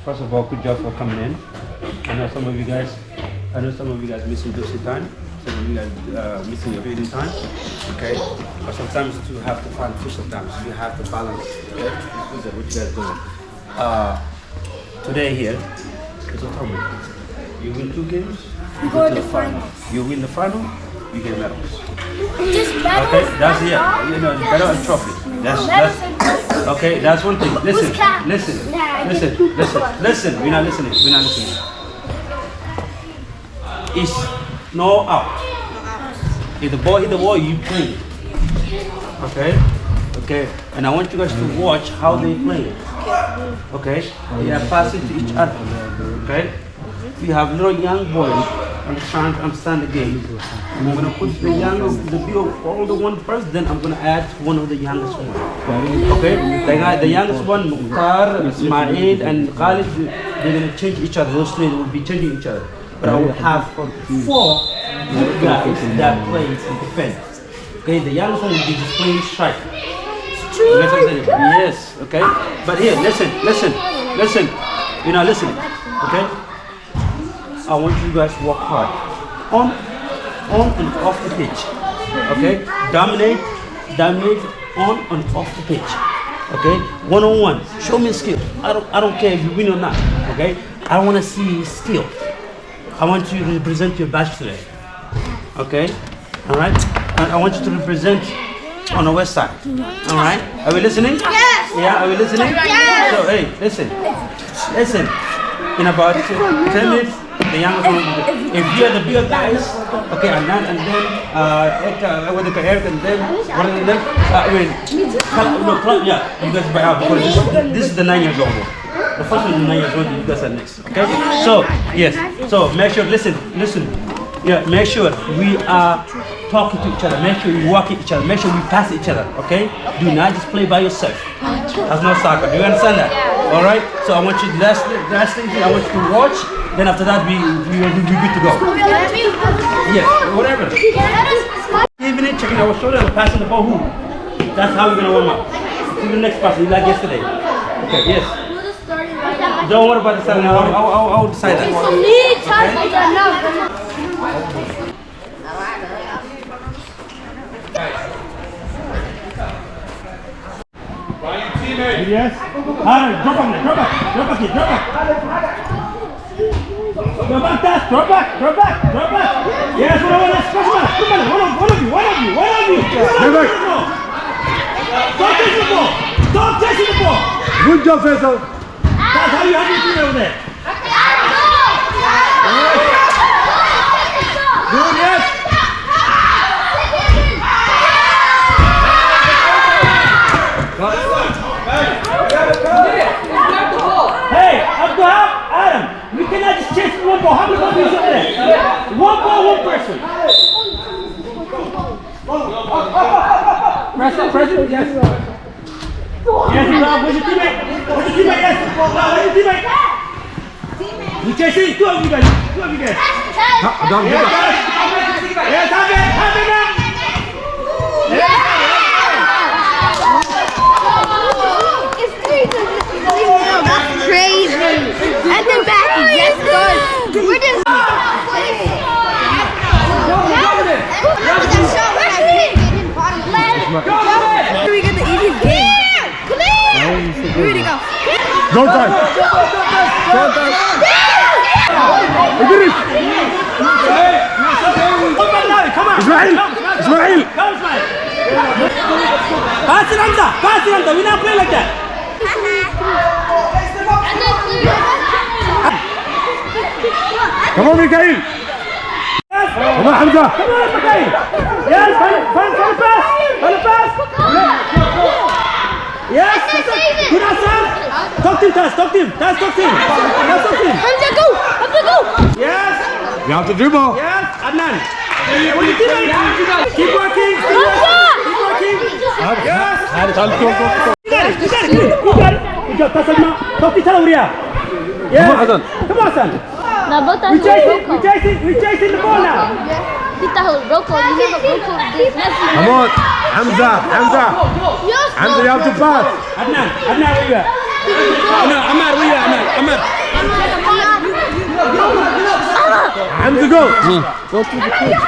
First of all, good job for coming in. I know some of you guys missing dosy time. Some of you guys missing your feeding time. Okay, but sometimes you have to find food. Sometimes you have to balance. Okay, what you guys doing? Today here is a tournament. You win 2 games, you go to the final. You win the final, you get medals. Just medals? Okay, that's medal and trophy. That's okay. That's one thing. Listen. We're not listening. It's no out. If the ball hit the wall, you play. Okay. And I want you guys to watch how they play. Okay. They are passing to each other. Okay. We have little young boys. I'm trying to understand the game. I'm gonna put the older one first. Then I'm gonna add one of the youngest one. Okay. The youngest one, Mukhtar, Ismail, and Khalid. They're gonna change each other. Those 3 will be changing each other. But I will have 4 good guys that play in defense. Okay, the youngest one will be just playing strike. Yes, okay. But here, listen. You're not listening. Okay? I want you guys to work hard. On and off the pitch. Okay? Dominate on and off the pitch. Okay? One-on-one. Show me skill. I don't care if you win or not. Okay? I want to see skill. I want you to represent your batch today. Okay? Alright? And I want you to represent on the west side. Alright? Are we listening? Yes! Yeah, are we listening? Yes! So, hey, listen. In about 10 minutes, the youngest one, if you're the bigger guys, okay, and then Eric, and then you guys buy out because this is the 9 years old. The first one is 9 years old, you guys are next. Okay? So, yes. So make sure, listen. Yeah, make sure we are talking to each other. Make sure we walk each other. Make sure we pass each other. Okay? Do not just play by yourself. That's not soccer. Do you understand that? All right. So I want you last thing I want you to watch. Then after that we good to go. Yes, whatever. Even it, checking our shoulder and passing the ball. Who? That's how we're gonna warm up. To the next person, like yesterday. Okay. Yes. Don't worry about the starting. I'll decide that. Yes. Alright, drop back. Drop back. Yes, one of you. Stop chasing the ball. Good job, Faisal. That's how you have your team over there. Good, yes. Hey, Adam, we cannot just chase one ball. How many balls is up there? One ball, one person. Present, yes. Yes, where's your teammate? Yes. Where's your teammate? We chasing 2 of you guys. Yes, have it now. That's crazy. And the back is just good. We're just we get the easiest game. Come here! Here we go. Go time. Come on. Ismail. Come, Ismail. Pass it, Hamza. We not play like that. Come on, Mikhail. Come on, Hamza. Come on, Mikhail. Yes, find the pass. Yes. Good Hassan. Talk to him. Hamza, go. Yes. You have to dribble. Yes, Adnan. What do you think? Keep working. Yes. You got it. Good job. Talk to each other, Uriah. Yes. Come on, Hassan. We're chasing the ball now. Come on, Hamza, you have to pass. Adnan, where you at? No, Ahmad, where you at? Ahmad. go. Go to the pitch.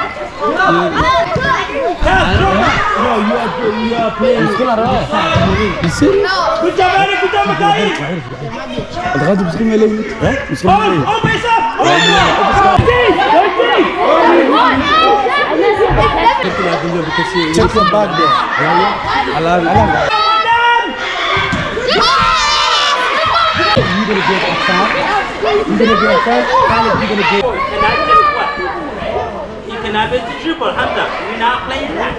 No, you are playing. You see? Good job, Eric. Good job, Mikael. انت غادي بتسخن عليه ها؟ بتسخن Oh, عليه. oh, myself. Check your back there. Alarm. Done. You're gonna get a foul. You're gonna get a foul. You're gonna get. And I tell you what, you can have it to dribble, Hamza. We're not playing that.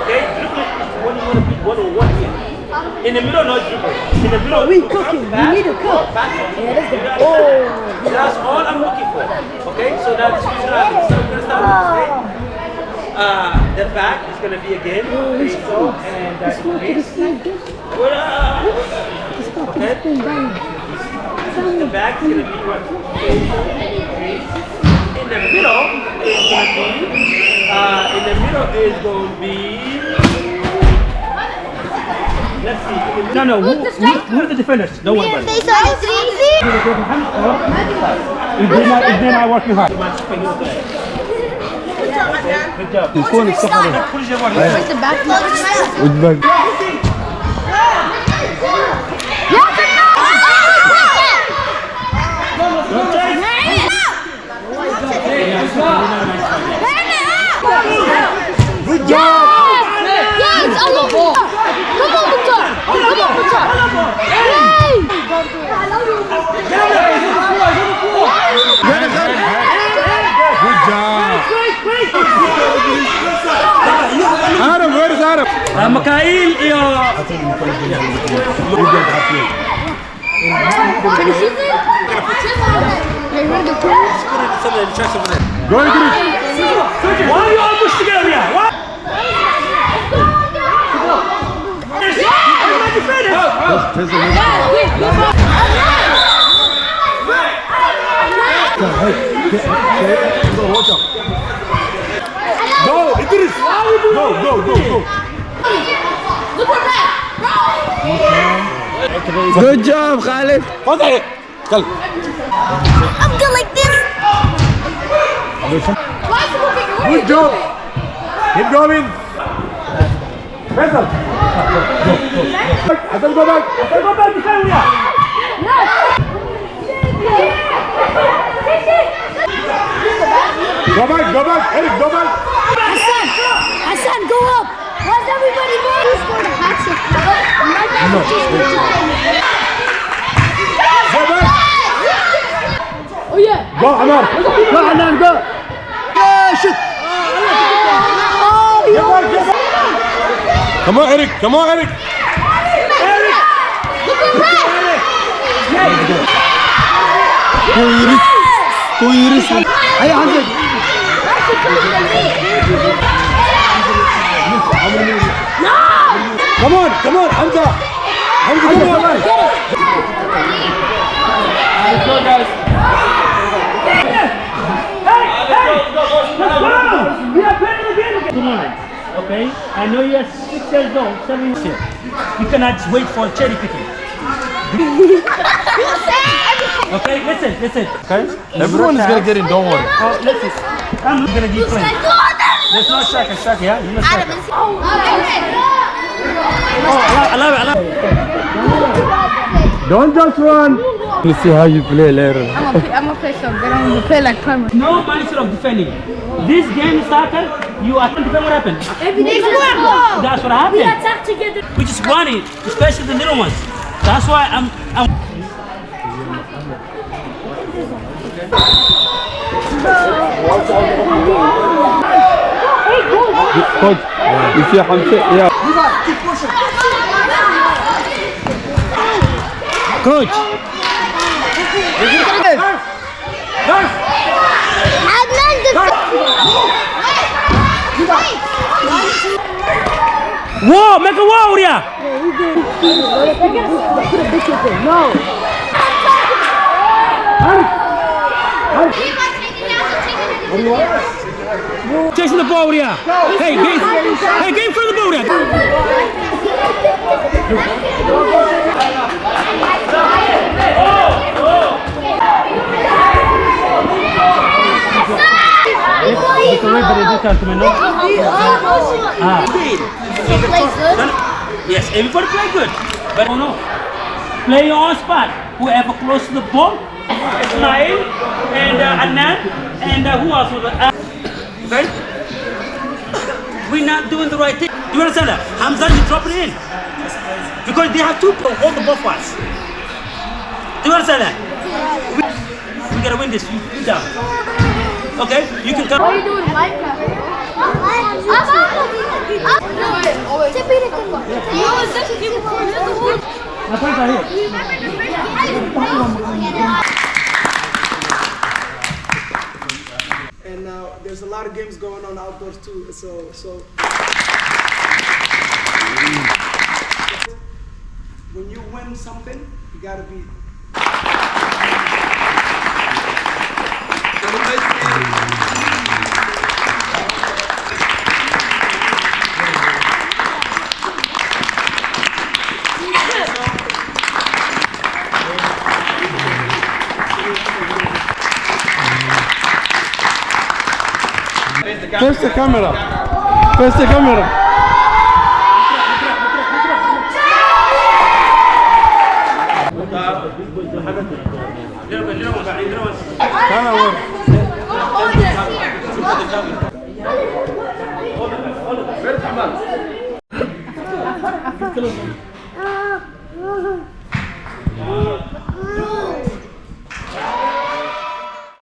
Okay, dribble is when you want to be 1-on-1 here. In the middle, not dribble. In the middle, We cooking. We need to cook. That's all I'm looking for. Okay, so that's what's gonna happen. So we're gonna start with this thing. The back is gonna be again. And okay. The back is gonna be what? In the middle is gonna be. In the middle is going to be. Let's see. No. Who's the defenders? Don't worry about it. If they're not working hard. Good job. الكون الصح عليه. Where's the back? والباك. Good job. Yes, I love it. Come on, Victor. Good job. Adam, where is Adam? Mikael, Can you see this? Go Idris. why are you all pushed together here? What? Go Idris. Go. Good job Khalid. Okay. I'm good like this. Good job. Keep going. Faisal. Hasan, go back. Go back to Kenya. Go back. Eric, go back. Hassan, go up. Where's everybody going? Who scored a hat trick? Go back. Oh yeah. Go Amar. Go, Hanan, go. Shoot. Oh, Go back. Come on, Eric. Go Iris. Hey, Hamza. Come on, Hamza. Hamza, come on. Let's go, guys. Hey! Let's go! We are playing again. Okay? I know you are 6 years old, 7 years old. You cannot just wait for cherry picking. Okay, listen. Okay? Everyone is gonna get in, don't worry. Oh, listen. I'm gonna be playing. There's no strike, yeah? You're not striker. Oh, I love it. Don't just run. Let's see how you play later. I'm gonna play some good. I'm gonna play like primary. No mindset of defending. This game is soccer. You are defend what happened. That's what happened. We attack together. We just run it, especially the little ones. That's why I'm Coach, you see Hamza? Yeah. Coach. Whoa, make a wall here. No. Chasing the ball here. Hey, get in front of the ball here. Welcome to my note. Yes, everybody play good. But oh no. Play your own spot. Whoever close to the ball, Ismail and Adnan and who else was okay? We're not doing the right thing. Do you understand that? Hamza, you drop it in. Because they have two people hold the ball for us. Do you understand that? We gotta win this. You down. Okay? You can come. What are you doing, Minecraft? My friends are here. And there's a lot of games going on outdoors too. So when you win something, you gotta be. Face the camera. Face the camera. Oh,